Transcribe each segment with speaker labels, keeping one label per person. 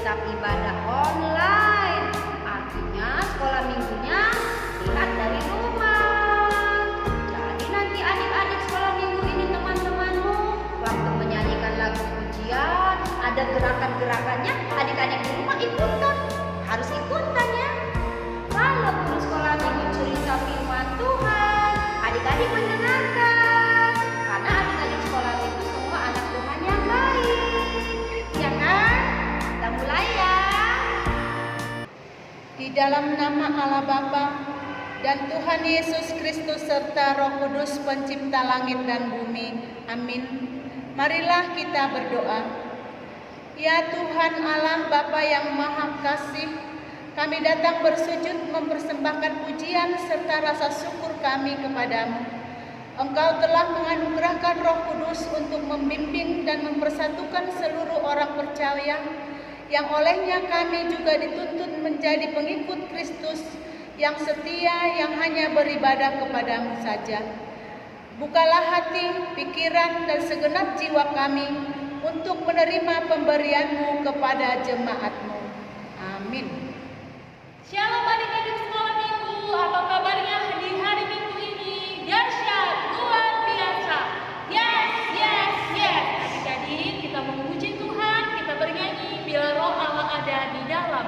Speaker 1: Ibadah online, artinya sekolah minggunya lihat dari rumah. Jadi nanti adik-adik sekolah minggu ini teman-temanmu waktu menyanyikan lagu pujian, ada gerakan-gerakannya, adik-adik di rumah ikutan, harus ikutan ya. Kalau guru sekolah minggu cerita firman Tuhan, adik-adik mendengarkan, karena adik-adik sekolah minggu semua anak Tuhan yang baik, ya kan? Kita mulai ya.
Speaker 2: Di dalam nama Allah Bapa dan Tuhan Yesus Kristus serta Roh Kudus pencipta langit dan bumi. Amin. Marilah kita berdoa. Ya Tuhan Allah Bapa yang Maha Kasih, kami datang bersujud mempersembahkan pujian serta rasa syukur kami kepadamu. Engkau telah menganugerahkan Roh Kudus untuk membimbing dan mempersatukan seluruh orang percaya, yang olehnya kami juga dituntut menjadi pengikut Kristus yang setia, yang hanya beribadah kepadamu saja. Bukalah hati, pikiran, dan segenap jiwa kami untuk menerima pemberianmu kepada jemaatmu. Amin.
Speaker 3: Shalom adik-adik sekolah minggu, apa kabarnya di hari minggu ini? Dahsyat, luar biasa. Yes. Adik-adik, kita memuji Tuhan, kita bernyanyi bila Roh Allah ada di dalam.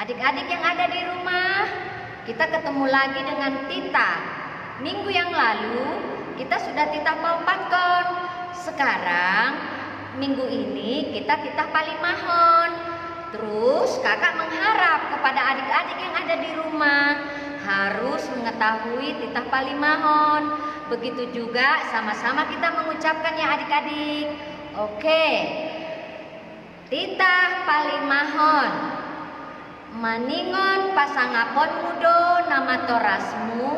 Speaker 1: Adik-adik yang ada di rumah, kita ketemu lagi dengan Tita. Minggu yang lalu kita sudah titah Paupakon. Sekarang minggu ini kita titah Palimahon. Terus kakak mengharap kepada adik-adik yang ada di rumah harus mengetahui titah Palimahon. Begitu juga sama-sama kita mengucapkan ya adik-adik. Oke. Titah Palimahon. Maningon pasangapon mudo nama torasmu,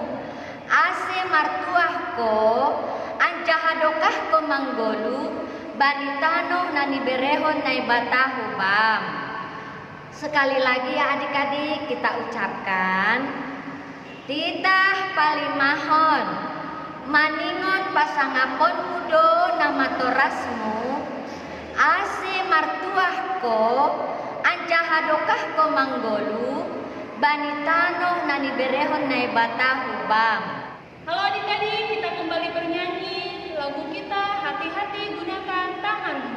Speaker 1: ase martuahko, anjahadokah ko manggolu, banitano nani berehon nai batahu bam. Sekali lagi ya adik-adik kita ucapkan, titah Palimahon, maningon pasangapon mudo nama torasmu, ase martuahko, anjahadokah ko manggolu, banitano nani berehon nai batahu bam.
Speaker 3: Halo adik-adik, kita kembali bernyanyi lagu kita, hati-hati gunakan tanganmu.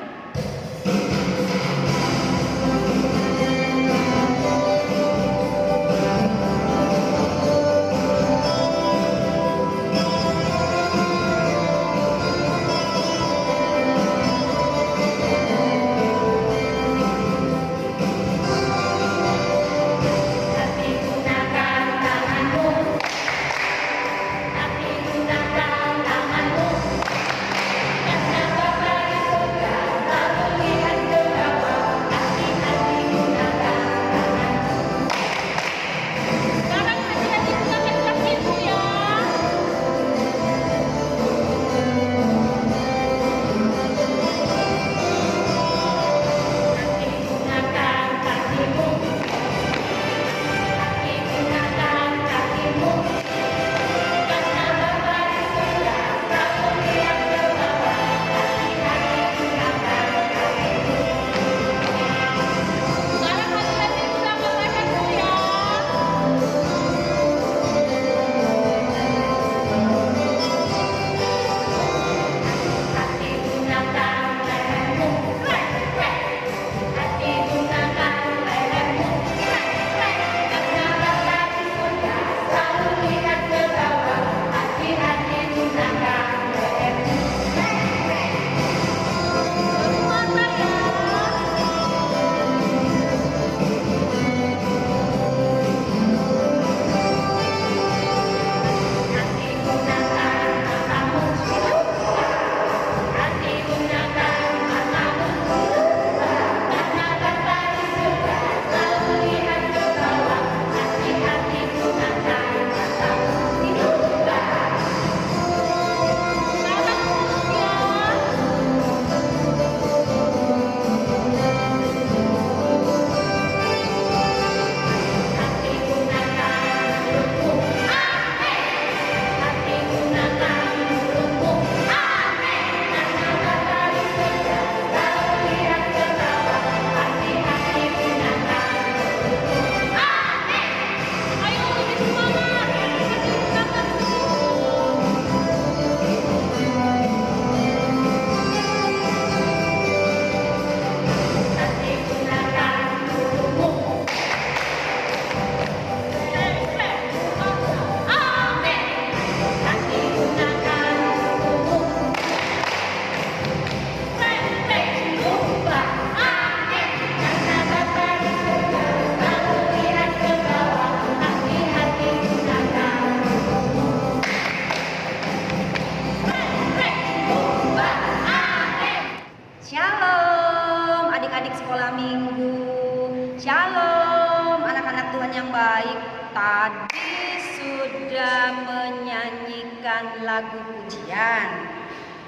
Speaker 1: Shalom anak-anak Tuhan yang baik. Tadi sudah menyanyikan lagu pujian.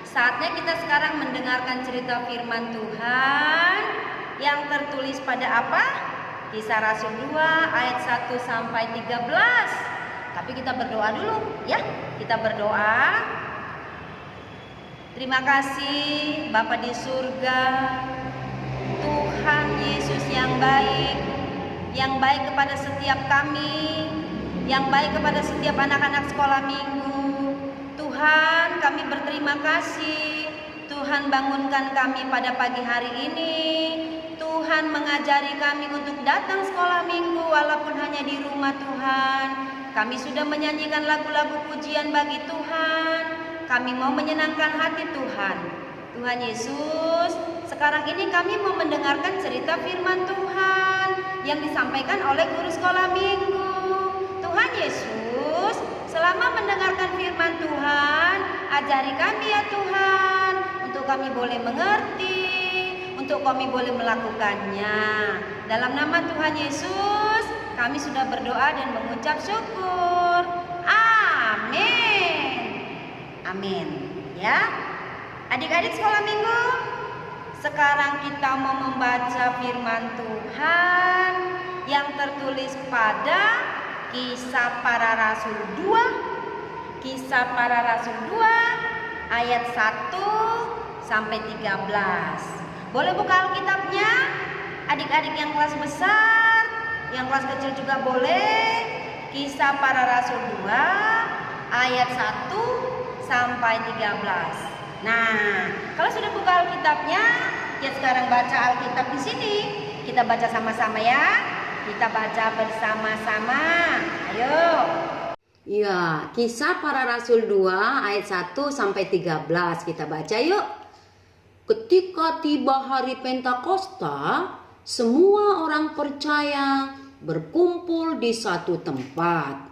Speaker 1: Saatnya kita sekarang mendengarkan cerita firman Tuhan yang tertulis pada apa? Kisah Rasul 2 ayat 1 sampai 13. Tapi kita berdoa dulu ya. Kita berdoa. Terima kasih Bapa di surga, Tuhan Yesus yang baik kepada setiap kami, yang baik kepada setiap anak-anak sekolah minggu. Tuhan, kami berterima kasih. Tuhan bangunkan kami pada pagi hari ini. Tuhan mengajari kami untuk datang sekolah minggu walaupun hanya di rumah Tuhan. Kami sudah menyanyikan lagu-lagu pujian bagi Tuhan. Kami mau menyenangkan hati Tuhan. Tuhan Yesus, sekarang ini kami mau mendengarkan cerita firman Tuhan yang disampaikan oleh guru sekolah minggu. Tuhan Yesus, selama mendengarkan firman Tuhan, ajari kami ya Tuhan, untuk kami boleh mengerti, untuk kami boleh melakukannya. Dalam nama Tuhan Yesus, kami sudah berdoa dan mengucap syukur. Amin. Amin. Ya. Adik-adik sekolah minggu, sekarang kita mau membaca firman Tuhan yang tertulis pada Kisah Para Rasul 2. Kisah Para Rasul 2 ayat 1 sampai 13. Boleh buka Alkitabnya? Adik-adik yang kelas besar, yang kelas kecil juga boleh. Kisah Para Rasul 2 ayat 1 sampai 13. Nah, kalau sudah buka Alkitabnya, ya sekarang baca Alkitab di sini. Kita baca sama-sama ya. Kita baca bersama-sama. Ayo. Ya, Kisah Para Rasul 2 ayat 1 sampai 13 kita baca yuk. Ketika tiba hari Pentakosta, semua orang percaya berkumpul di satu tempat.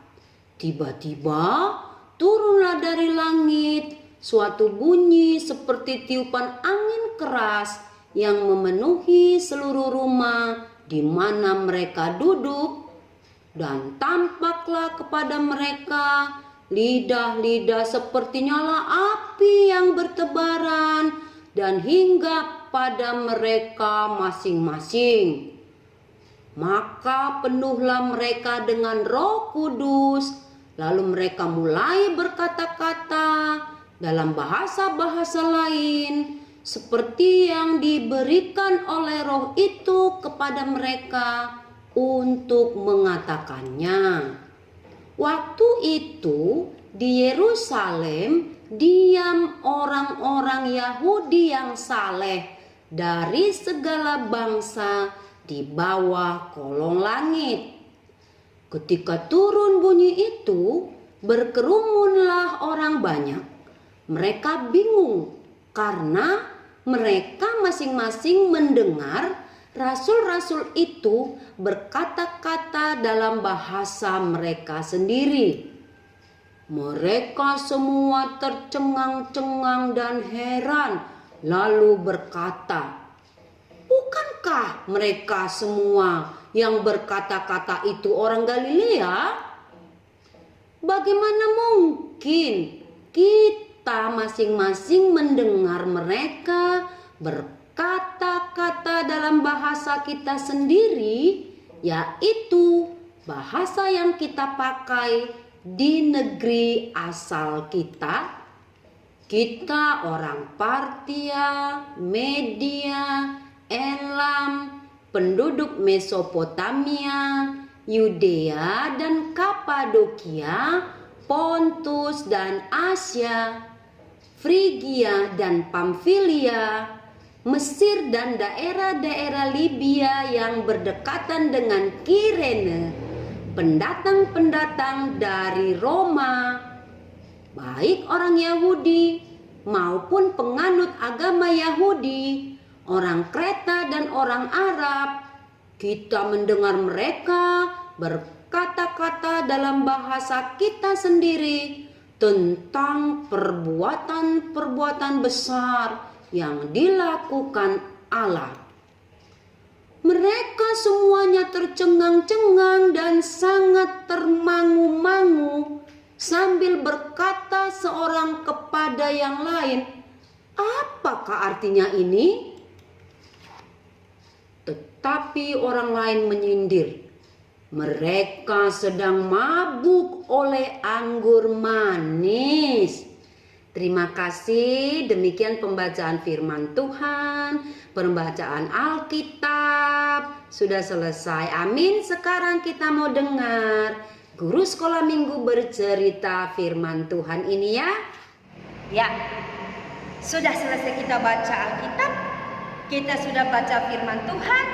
Speaker 1: Tiba-tiba turunlah dari langit suatu bunyi seperti tiupan angin keras yang memenuhi seluruh rumah di mana mereka duduk, dan tampaklah kepada mereka lidah-lidah seperti nyala api yang bertebaran dan hinggap pada mereka masing-masing. Maka penuhlah mereka dengan Roh Kudus, lalu mereka mulai berkata-kata dalam bahasa-bahasa lain seperti yang diberikan oleh Roh itu kepada mereka untuk mengatakannya. Waktu itu di Yerusalem diam orang-orang Yahudi yang saleh dari segala bangsa di bawah kolong langit. Ketika turun bunyi itu, berkerumunlah orang banyak. Mereka bingung karena mereka masing-masing mendengar rasul-rasul itu berkata-kata dalam bahasa mereka sendiri. Mereka semua tercengang-cengang dan heran, lalu berkata, "Bukankah mereka semua yang berkata-kata itu orang Galilea? Bagaimana mungkin kita masing-masing mendengar mereka berkata-kata dalam bahasa kita sendiri, yaitu bahasa yang kita pakai di negeri asal kita? Kita orang Partia, Media, Elam, penduduk Mesopotamia, Yudea dan Kapadokia, Pontus dan Asia, Frigia dan Pamfilia, Mesir dan daerah-daerah Libya yang berdekatan dengan Kirene, pendatang-pendatang dari Roma, baik orang Yahudi maupun penganut agama Yahudi, orang Kreta dan orang Arab. Kita mendengar mereka berkata-kata dalam bahasa kita sendiri tentang perbuatan-perbuatan besar yang dilakukan Allah. Mereka semuanya
Speaker 4: matanya tercengang-cengang dan sangat termangu-mangu sambil berkata seorang kepada yang lain, "Apakah artinya ini?" Tetapi orang lain menyindir, "Mereka sedang mabuk oleh anggur manis." Terima kasih, demikian pembacaan firman Tuhan, pembacaan Alkitab sudah selesai. Amin. Sekarang kita mau dengar guru sekolah minggu bercerita firman Tuhan ini ya.
Speaker 1: Ya, sudah selesai kita baca Alkitab, kita sudah baca firman Tuhan.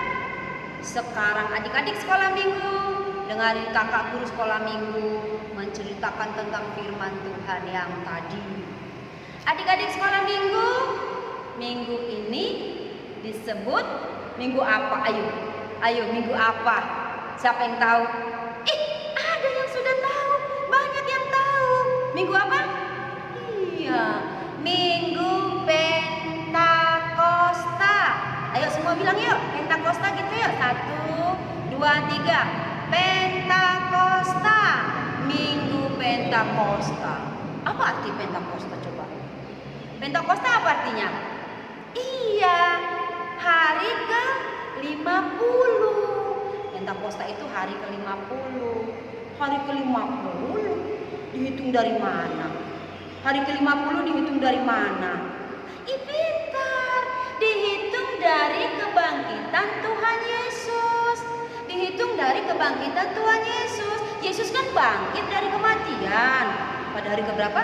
Speaker 1: Sekarang adik-adik sekolah minggu dengarin kakak guru sekolah minggu menceritakan tentang firman Tuhan yang tadi. Adik-adik sekolah minggu, minggu ini disebut minggu apa? Ayo minggu apa? Siapa yang tahu? Ada yang sudah tahu, banyak yang tahu. Minggu apa? Iya, Minggu Pentakosta. Ayo semua bilang yuk, Pentakosta gitu ya. 1, 2, 3. Pentakosta. Minggu Pentakosta. Apa arti Pentakosta coba? Pentakosta apa artinya? Iya, hari ke-50. Pentakosta itu hari ke-50. Hari ke-50 dihitung dari mana? Hari ke-50 dihitung dari mana? Pintar, dihitung dari kebangkitan Tuhan Yesus. Dihitung dari kebangkitan Tuhan Yesus. Yesus kan bangkit dari kematian. Pada hari keberapa?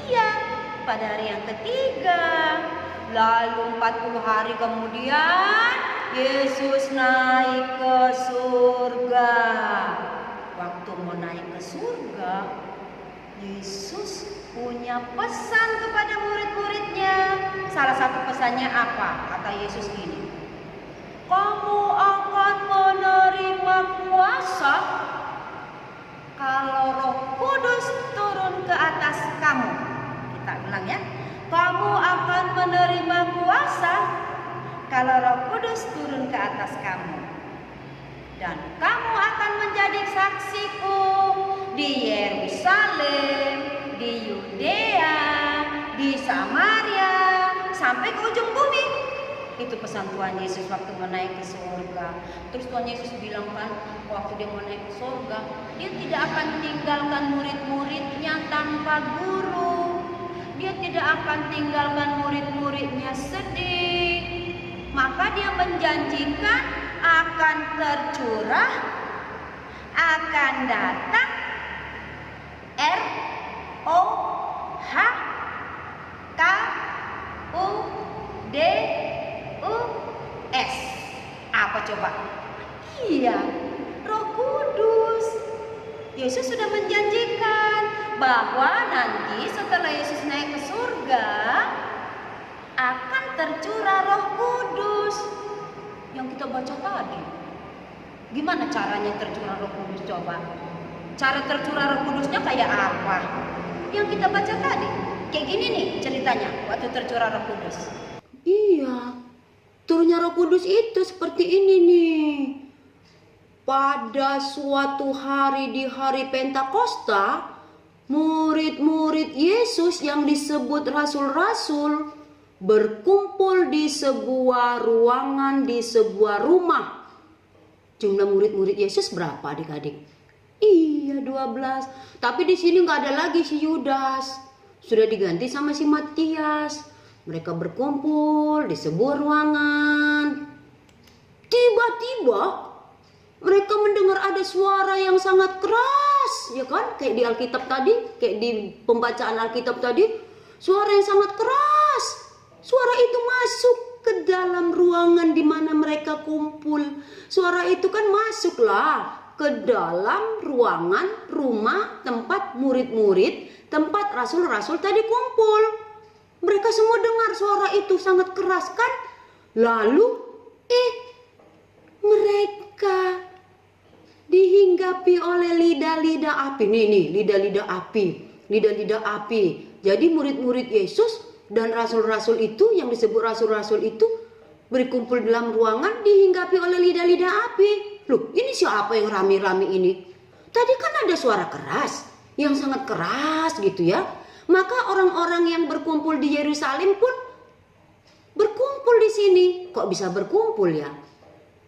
Speaker 1: Iya, pada hari yang ketiga. Lalu 40 hari kemudian Yesus naik ke surga. Waktu mau naik ke surga, Yesus punya pesan kepada murid-muridnya. Salah satu pesannya apa? Kata Yesus gini, "Kamu akan menerima kuasa kalau Roh Kudus turun ke atas kamu." Kita ulang ya. Kamu akan menerima kuasa kalau Roh Kudus turun ke atas kamu. Dan kamu akan menjadi saksiku di Yerusalem, di Yudea, di Samaria, sampai ke ujung bumi. Itu pesan Tuhan Yesus waktu mau naik ke surga. Terus Tuhan Yesus bilang kan, waktu dia mau naik ke surga, dia tidak akan tinggalkan murid-muridnya tanpa guru. Dia tidak akan tinggalkan murid-muridnya sedih. Maka dia menjanjikan akan tercurah, akan datang ROHKUDUS. Apa coba? Iya, Roh Kudus. Yesus sudah menjanjikan bahwa nanti setelah Yesus naik ke surga akan tercurah Roh Kudus yang kita baca tadi. Gimana caranya tercurah Roh Kudus coba? Cara tercurah Roh Kudusnya kayak apa? Yang kita baca tadi. Kayak gini nih ceritanya waktu tercurah Roh Kudus.
Speaker 4: Iya, turunnya Roh Kudus itu seperti ini nih. Pada suatu hari di hari Pentakosta, murid-murid Yesus yang disebut rasul-rasul berkumpul di sebuah ruangan, di sebuah rumah. Jumlah murid-murid Yesus berapa adik-adik? Iya, 12. Tapi di sini nggak ada lagi si Yudas. Sudah diganti sama si Matias. Mereka berkumpul di sebuah ruangan. Tiba-tiba mereka mendengar ada suara yang sangat keras, ya kan? Kayak di Alkitab tadi, kayak di pembacaan Alkitab tadi, suara yang sangat keras. Suara itu masuk ke dalam ruangan di mana mereka kumpul. Suara itu kan masuklah ke dalam ruangan rumah tempat murid-murid, tempat rasul-rasul tadi kumpul. Mereka semua dengar suara itu sangat keras kan? Lalu mereka dihinggapi oleh lidah-lidah api. Nih, lidah-lidah api. Lidah-lidah api. Jadi murid-murid Yesus dan rasul-rasul itu yang disebut rasul-rasul itu berkumpul dalam ruangan dihinggapi oleh lidah-lidah api. Loh, ini siapa yang rame-rame ini? Tadi kan ada suara keras, yang sangat keras gitu ya. Maka orang-orang yang berkumpul di Yerusalem pun berkumpul di sini. Kok bisa berkumpul ya?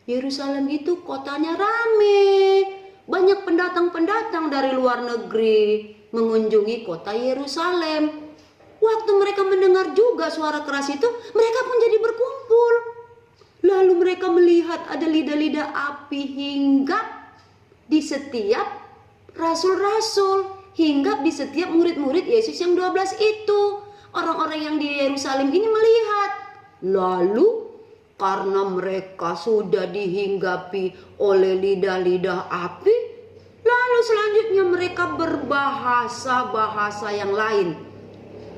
Speaker 4: Yerusalem itu kotanya rame. Banyak pendatang-pendatang dari luar negeri mengunjungi kota Yerusalem. Waktu mereka mendengar juga suara keras itu, mereka pun jadi berkumpul. Lalu mereka melihat ada lidah-lidah api hinggap di setiap rasul-rasul, hinggap di setiap murid-murid Yesus yang 12 itu. Orang-orang yang di Yerusalem ini melihat. Lalu karena mereka sudah dihinggapi oleh lidah-lidah api, lalu selanjutnya mereka berbahasa-bahasa yang lain.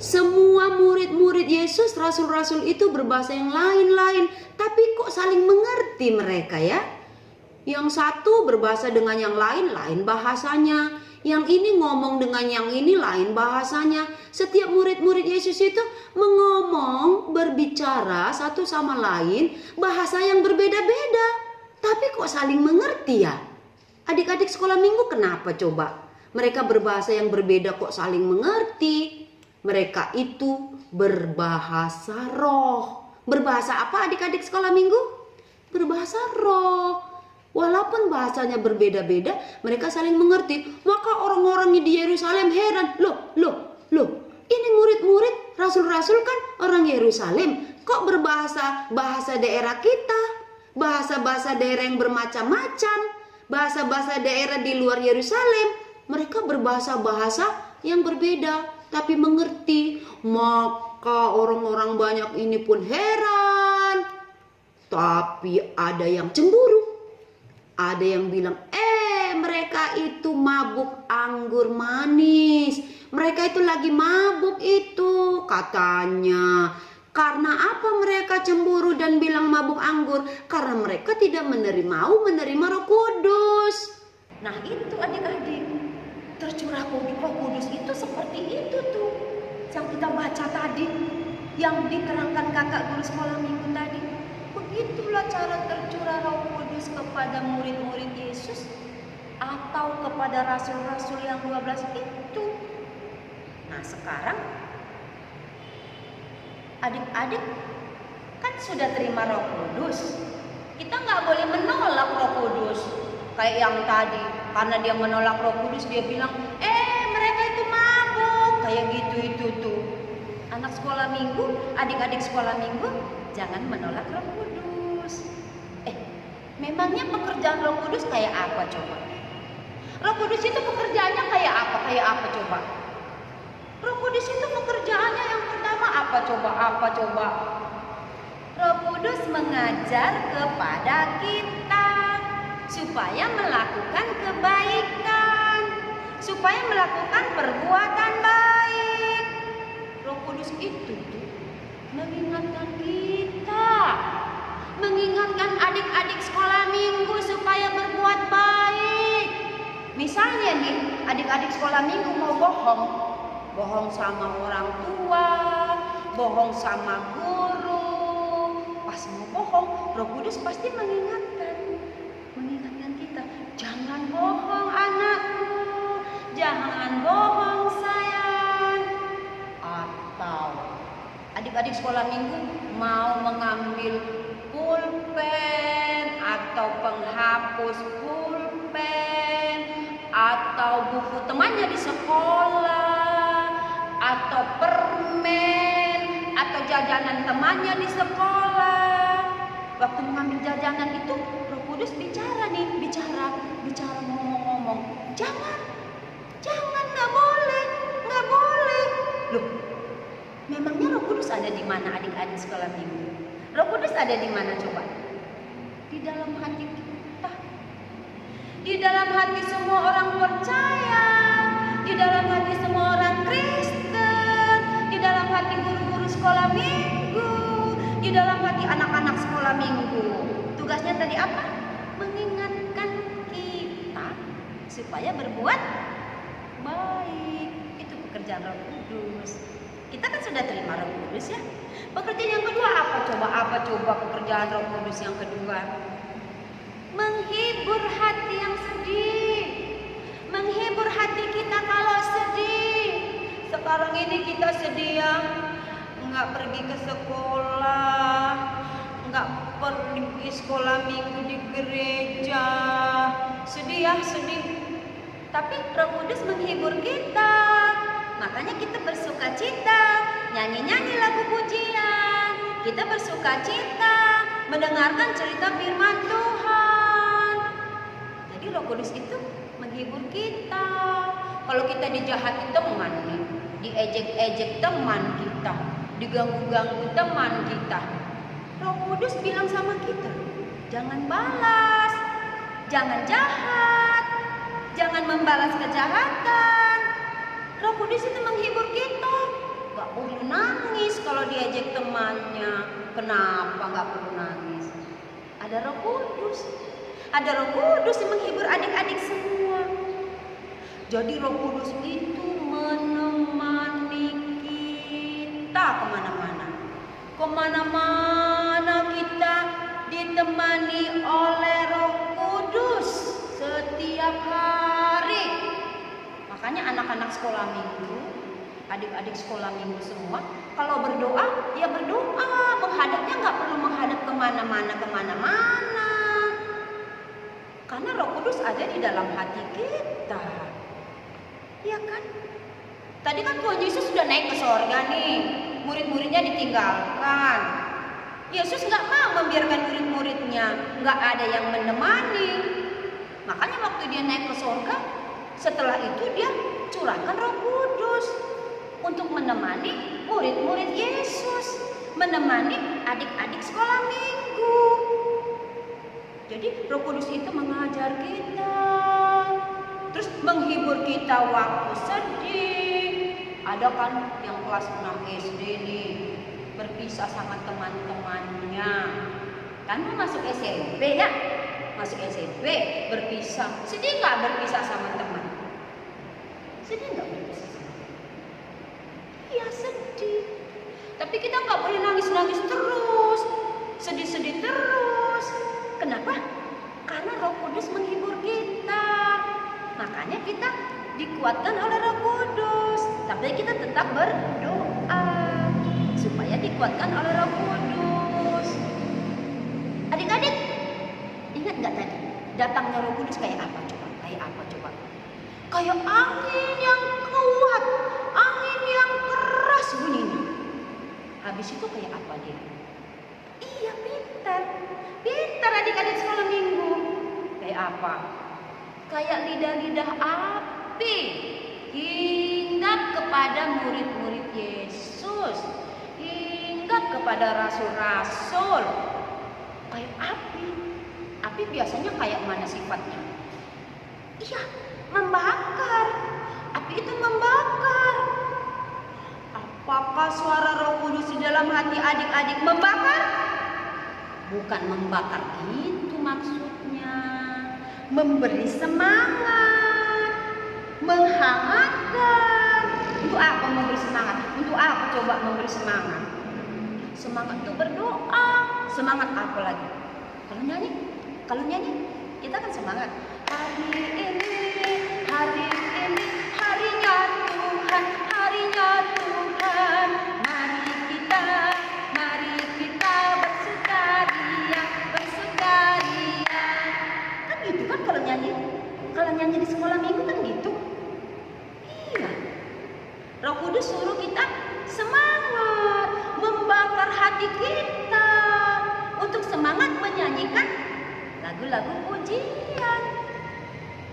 Speaker 4: Semua murid-murid Yesus, rasul-rasul itu berbahasa yang lain-lain, tapi kok saling mengerti mereka ya? Yang satu berbahasa dengan yang lain, lain bahasanya. Yang ini ngomong dengan yang ini, lain bahasanya. Setiap murid-murid Yesus itu mengomong, berbicara satu sama lain, bahasa yang berbeda-beda. Tapi kok saling mengerti ya? Adik-adik sekolah minggu kenapa coba? Mereka berbahasa yang berbeda kok saling mengerti? Mereka itu berbahasa roh. Berbahasa apa adik-adik sekolah minggu? Berbahasa roh. Walaupun bahasanya berbeda-beda, mereka saling mengerti. Maka orang-orang di Yerusalem heran. Loh, ini murid-murid rasul-rasul kan orang Yerusalem. Kok berbahasa bahasa daerah kita? Bahasa-bahasa daerah yang bermacam-macam. Bahasa-bahasa daerah di luar Yerusalem. Mereka berbahasa-bahasa yang berbeda, tapi mengerti. Maka orang-orang banyak ini pun heran. Tapi ada yang cemburu. Ada yang bilang, mereka itu mabuk anggur manis. Mereka itu lagi mabuk itu katanya. Karena apa mereka cemburu dan bilang mabuk anggur? Karena mereka tidak menerima Roh Kudus. Nah itu adik-adik, tercurah Roh Kudus itu seperti itu tuh yang kita baca tadi, yang diterangkan kakak guru sekolah minggu tadi. Begitulah cara tercurah Roh Kudus kepada murid-murid Yesus atau kepada rasul-rasul yang 12 itu. Nah sekarang adik-adik kan sudah terima Roh Kudus. Kita nggak boleh menolak Roh Kudus. Kayak yang tadi, karena dia menolak Roh Kudus, dia bilang, mereka itu mabuk. Kayak gitu itu tuh. Anak sekolah minggu, adik-adik sekolah minggu, jangan menolak Roh Kudus. Memangnya pekerjaan Roh Kudus kayak apa coba? Roh Kudus itu pekerjaannya kayak apa? Kayak apa coba? Roh Kudus itu pekerjaannya yang pertama apa coba? Roh Kudus mengajar kepada kita supaya melakukan kebaikan, supaya melakukan perbuatan baik. Roh Kudus itu tuh mengingatkan kita, mengingatkan adik-adik sekolah minggu supaya berbuat baik. Misalnya nih, adik-adik sekolah minggu mau bohong sama orang tua, bohong sama guru. Pas mau bohong, Roh Kudus pasti mengingatkan kita, jangan bohong anakku, jangan bohong sayang. Atau adik-adik sekolah minggu mau mengambil pulpen atau penghapus pulpen atau buku temannya di sekolah atau permen atau jajanan temannya di sekolah. Waktu mengambil jajanan itu Roh Kudus bicara ngomong-ngomong, jangan, nggak boleh. Loh, memangnya Roh Kudus ada di mana adik-adik sekolah minggu? Roh Kudus ada di mana coba? Di dalam hati kita. Di dalam hati semua orang percaya, di dalam hati semua orang Kristen, di dalam hati guru-guru sekolah minggu, di dalam hati anak-anak sekolah minggu. Tugasnya tadi apa? Mengingatkan kita supaya berbuat baik. Itu pekerjaan Roh Kudus. Kita kan sudah terima Roh Kudus ya. Pekerjaan yang kedua apa coba pekerjaan Roh Kudus yang kedua? Menghibur
Speaker 1: ini kita sedih ya, nggak pergi ke sekolah, nggak pergi sekolah minggu di gereja. Sedih ya, sedih. Tapi Roh Kudus menghibur kita, makanya kita bersuka cita, nyanyi-nyanyi lagu pujian. Kita bersuka cita mendengarkan cerita firman Tuhan. Jadi Roh Kudus itu menghibur kita. Kalau kita dijahati teman nih, diejek-ejek teman kita, diganggu-ganggu teman kita, Roh Kudus bilang sama kita, jangan balas, jangan jahat, jangan membalas kejahatan. Roh Kudus itu menghibur kita. Gak perlu nangis kalau diejek temannya. Kenapa gak perlu nangis? Ada Roh Kudus. Ada Roh Kudus yang menghibur adik-adik semua. Jadi Roh Kudus itu menemani kita kemana-mana. Kemana-mana kita ditemani oleh Roh Kudus setiap hari. Makanya anak-anak sekolah minggu, adik-adik sekolah minggu semua, kalau berdoa, ya berdoa. Menghadapnya nggak perlu menghadap kemana-mana. Karena Roh Kudus ada di dalam hati kita. Iya kan? Tadi kan Tuhan Yesus sudah naik ke sorga nih. Murid-muridnya ditinggalkan. Yesus nggak mau membiarkan murid-muridnya nggak ada yang menemani. Makanya waktu dia naik ke sorga, setelah itu dia curahkan Roh Kudus untuk menemani murid-murid Yesus, menemani adik-adik sekolah minggu. Jadi Roh Kudus itu mengajar kita, terus menghibur kita waktu sedih. Ada kan yang kelas 6 SD nih, berpisah sama teman-temannya. Kan mau masuk SMP ya? Masuk SMP, berpisah. Sedih nggak berpisah sama teman? Sedih nggak berpisah sama teman? Iya sedih. Tapi kita nggak boleh nangis-nangis terus, sedih-sedih terus. Kenapa? Karena Roh Kudus menghibur kita. Makanya kita dikuatkan oleh Roh Kudus. Tapi kita tetap berdoa supaya dikuatkan oleh Roh Kudus. Adik-adik, ingat nggak tadi datangnya Roh Kudus kayak apa coba? Kayak apa coba? Kayak angin yang kuat, angin yang keras bunyinya. Habis itu kayak apa dia? Iya, pintar. Pintar adik-adik sekolah minggu. Kayak apa? Kayak lidah-lidah api hinggap kepada murid-murid Yesus, hinggap kepada rasul-rasul. Kayak api. Api biasanya kayak mana sifatnya? Iya, membakar. Api itu membakar. Apakah suara Roh Kudus di dalam hati adik-adik membakar? Bukan membakar, itu maksudnya. Memberi semangat, menghangatkan. Untuk apa memberi semangat? Untuk apa coba memberi semangat? Semangat untuk berdoa. Semangat apa lagi? Kalau nyanyi, kita kan semangat. Hari ini, harinya Tuhan, harinya Tuhan. Mari kita bersukaria. Kan gitu kan kalau nyanyi di sekolah minggu kan gitu. Iya. Roh Kudus suruh kita semangat, membakar hati kita untuk semangat menyanyikan lagu-lagu pujian.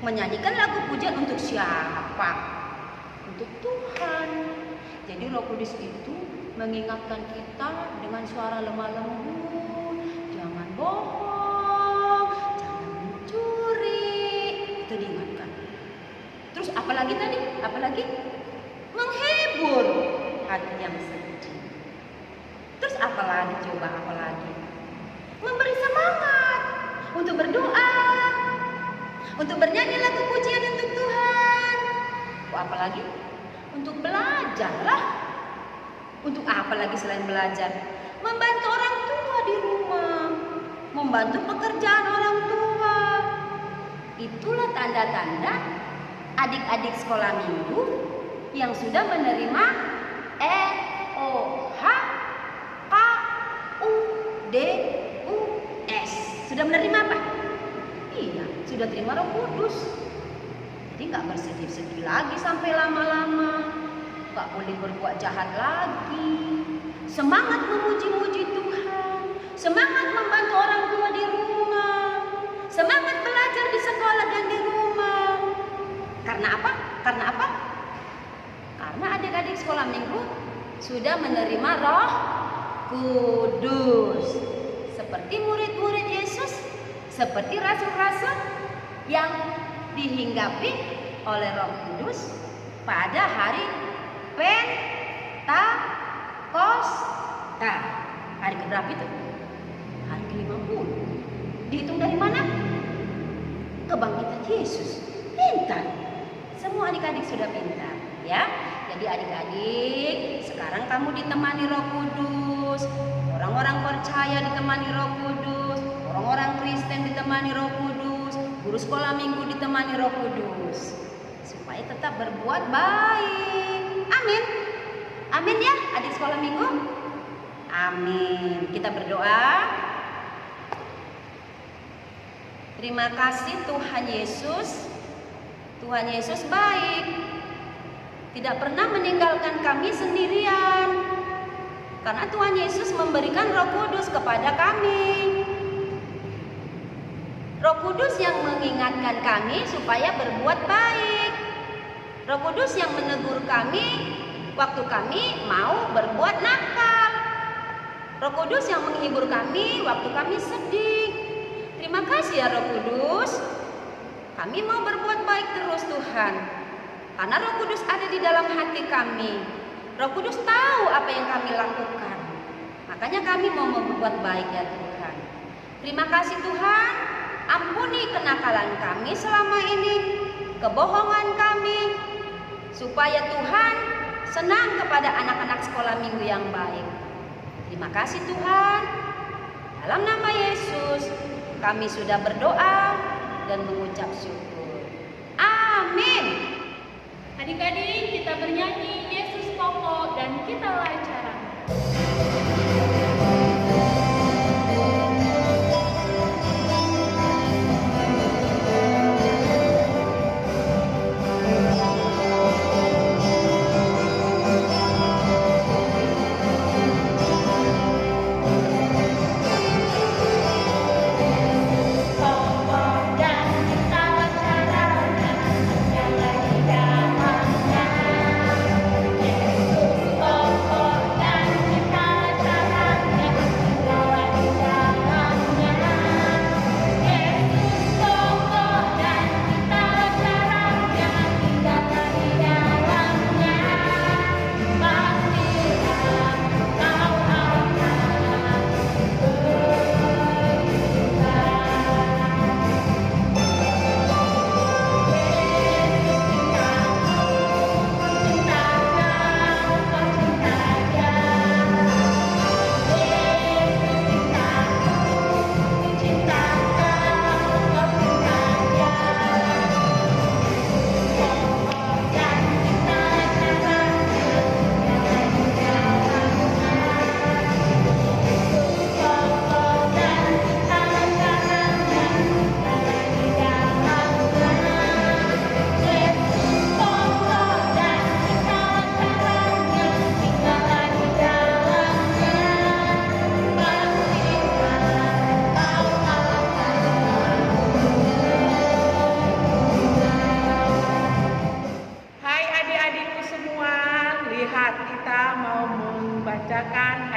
Speaker 1: Menyanyikan lagu pujian untuk siapa? Untuk Tuhan. Jadi Roh Kudus itu mengingatkan kita dengan suara lemah lembut, jangan bohong, jangan mencuri. Itu diingatkan. Terus apalagi tadi? Apalagi? Menghibur hati yang sedih. Terus apalagi coba apalagi? Memberi semangat untuk berdoa, untuk bernyanyi lagu pujian untuk Tuhan. Apalagi? Untuk belajar lah. Untuk apa lagi selain belajar? Membantu orang tua di rumah, membantu pekerjaan orang tua. Itulah tanda-tanda adik-adik sekolah minggu yang sudah menerima Kudus. Sudah menerima apa? Iya, sudah terima Roh Kudus. Jadi nggak bersedih-sedih lagi sampai lama-lama, nggak boleh berbuat jahat lagi. Semangat memuji-muji Tuhan, semangat membantu orang tua di rumah, semangat belajar di sekolah dan di rumah. Karena apa? Karena apa? Karena adik-adik sekolah minggu sudah menerima Roh Kudus. Seperti murid-murid Yesus, seperti rasul-rasul yang dihinggapi oleh Roh Kudus pada hari Pentakosta. Hari keberapa itu? Hari ke-50. Dihitung dari mana? Kebangkitan Yesus. Pintar. Semua adik-adik sudah pintar, ya. Jadi adik-adik, sekarang kamu ditemani Roh Kudus. Orang-orang percaya ditemani Roh Kudus, orang-orang Kristen ditemani Roh Kudus, guru sekolah minggu ditemani Roh Kudus, supaya tetap berbuat baik. Amin. Amin ya adik sekolah minggu. Amin. Kita berdoa. Terima kasih Tuhan Yesus. Tuhan Yesus baik, tidak pernah meninggalkan kami sendirian. Karena Tuhan Yesus memberikan Roh Kudus kepada kami. Roh Kudus yang mengingatkan kami supaya berbuat baik. Roh Kudus yang menegur kami waktu kami mau berbuat nakal. Roh Kudus yang menghibur kami waktu kami sedih. Terima kasih ya Roh Kudus. Kami mau berbuat baik terus Tuhan. Karena Roh Kudus ada di dalam hati kami. Roh Kudus tahu apa yang kami lakukan. Makanya kami mau berbuat baik ya Tuhan. Terima kasih Tuhan. Ampuni kenakalan kami selama ini, kebohongan kami, supaya Tuhan senang kepada anak-anak sekolah minggu yang baik. Terima kasih Tuhan. Dalam nama Yesus kami sudah berdoa dan mengucap syukur. Amin.
Speaker 3: Adik-adik, kita bernyanyi Yesus pokok dan kita lancaran.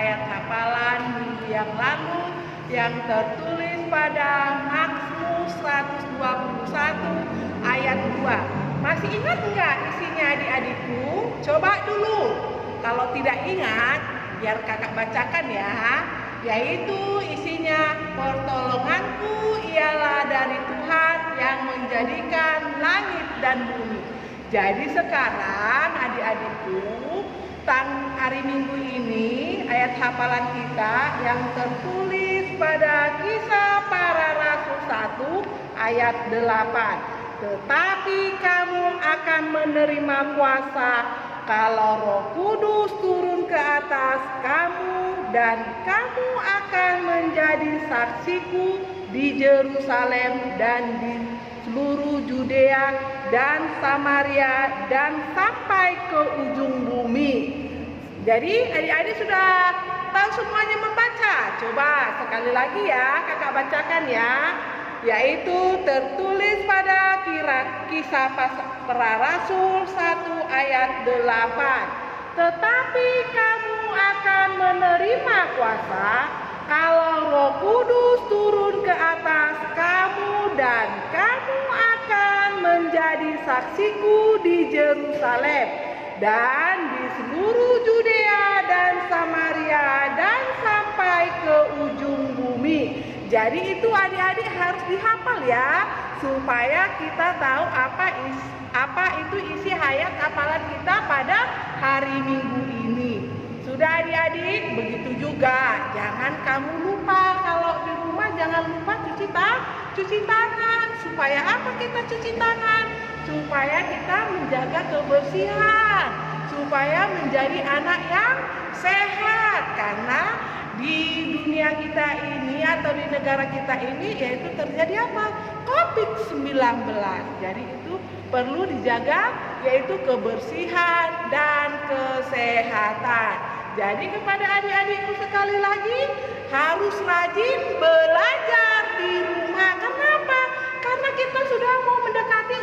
Speaker 2: Ayat hafalan minggu yang lalu yang tertulis pada Mazmur 121 ayat 2. Masih ingat enggak isinya adik-adikku? Coba dulu. Kalau tidak ingat, biar kakak bacakan ya. Yaitu isinya, pertolonganku ialah dari Tuhan yang menjadikan langit dan bumi. Jadi sekarang adik-adikku, hari Minggu ini ayat hafalan kita yang tertulis pada Kisah Para Rasul 1 ayat 8. Tetapi kamu akan menerima kuasa kalau Roh Kudus turun ke atas kamu dan kamu akan menjadi saksiku di Yerusalem dan di seluruh Judea dan Samaria dan sampai ke ujung bumi. Jadi adik-adik sudah tahu semuanya membaca? Coba sekali lagi ya kakak bacakan ya. Yaitu tertulis pada Kisah Para Rasul 1 ayat 8. Tetapi kamu akan menerima kuasa kalau Roh Kudus turun ke atas kamu dan kamu akan menjadi saksiku di Yerusalem dan di seluruh Judea dan Samaria dan sampai ke ujung bumi. Jadi itu adik-adik harus dihafal ya, supaya kita tahu apa itu isi hayat hafalan kita pada hari Minggu ini. Sudah adik-adik, begitu juga. Jangan kamu lupa, kalau di rumah jangan lupa cuci tangan. Supaya apa kita cuci tangan? Supaya kita menjaga kebersihan, supaya menjadi anak yang sehat. Karena di dunia kita ini atau di negara kita ini yaitu terjadi apa? COVID-19. Jadi itu perlu dijaga yaitu kebersihan dan kesehatan. Jadi kepada adik-adikku sekali lagi harus rajin belajar di rumah. Kenapa? Karena kita sudah mau mendekati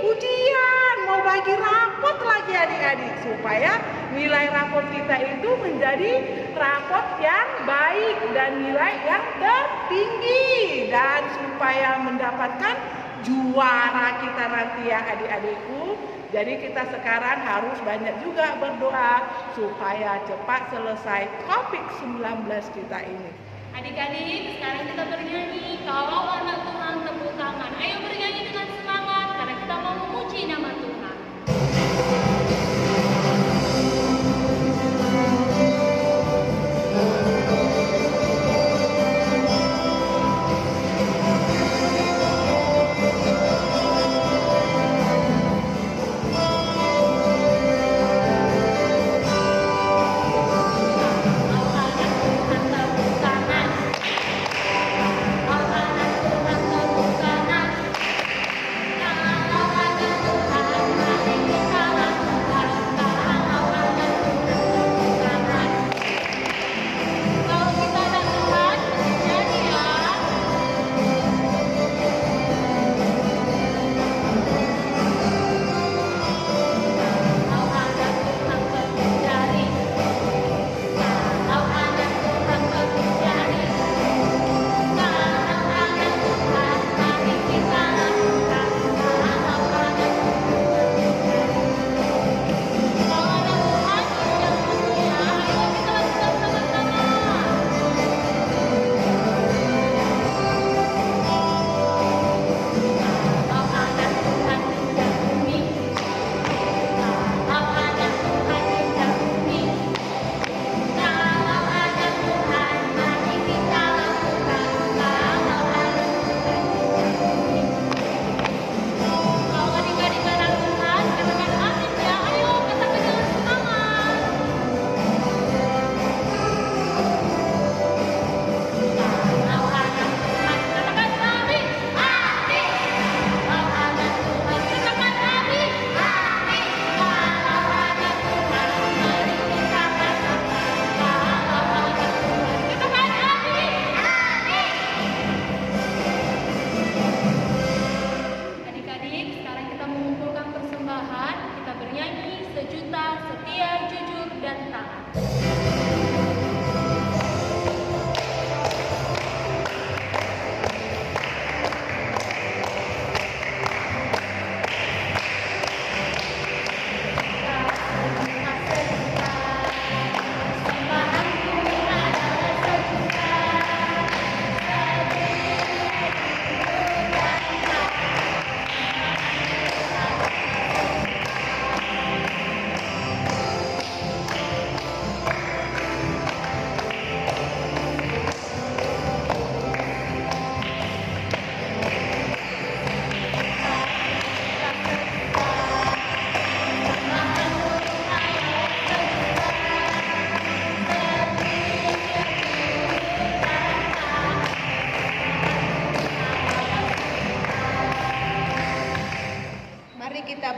Speaker 2: ujian, mau bagi rapot lagi adik-adik supaya nilai rapot kita itu menjadi rapot yang baik dan nilai yang tertinggi dan supaya mendapatkan juara kita nanti ya adik-adikku. Jadi kita sekarang harus banyak juga berdoa supaya cepat selesai COVID-19 kita ini.
Speaker 3: Adik-adik, sekarang kita bernyanyi. Kalau anak Tuhan tepuk tangan. Ayo bernyanyi dengan semangat karena kita mau memuji nama Tuhan.
Speaker 1: Anak Tuhan tepuk tangan.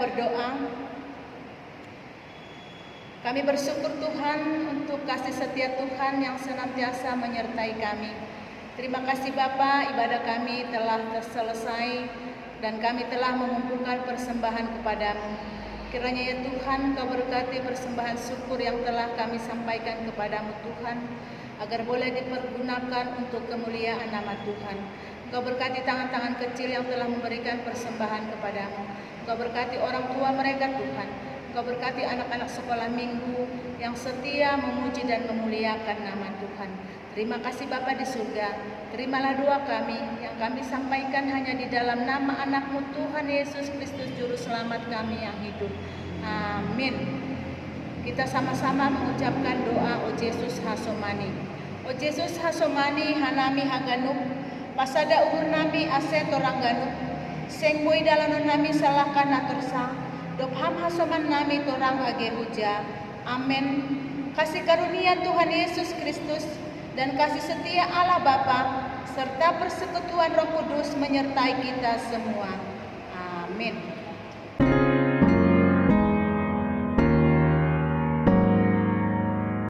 Speaker 2: berdoa. Kami bersyukur Tuhan untuk kasih setia Tuhan yang senantiasa menyertai kami. Terima kasih Bapa, ibadah kami telah selesai dan kami telah mengumpulkan persembahan kepadamu. Kiranya ya Tuhan, Kau berkati persembahan syukur yang telah kami sampaikan kepadamu Tuhan, agar boleh dipergunakan untuk kemuliaan nama Tuhan. Kau berkati tangan-tangan kecil yang telah memberikan persembahan kepadamu. Kau berkati orang tua mereka Tuhan. Kau berkati anak-anak sekolah minggu yang setia memuji dan memuliakan nama Tuhan. Terima kasih Bapa di surga. Terimalah doa kami yang kami sampaikan hanya di dalam nama anak-Mu Tuhan Yesus Kristus Juru Selamat kami yang hidup. Amin. Kita sama-sama mengucapkan doa O Yesus Hasomani. O Yesus Hasomani hanami haganuk, pasada uhur nami ase torang ganuk, seng boy dalanon nami salahkan natorsa, dopham hasoman nami torang age huja. Amin. Kasih karunia Tuhan Yesus Kristus dan kasih setia Allah Bapa serta persekutuan Roh Kudus menyertai kita semua. Amin.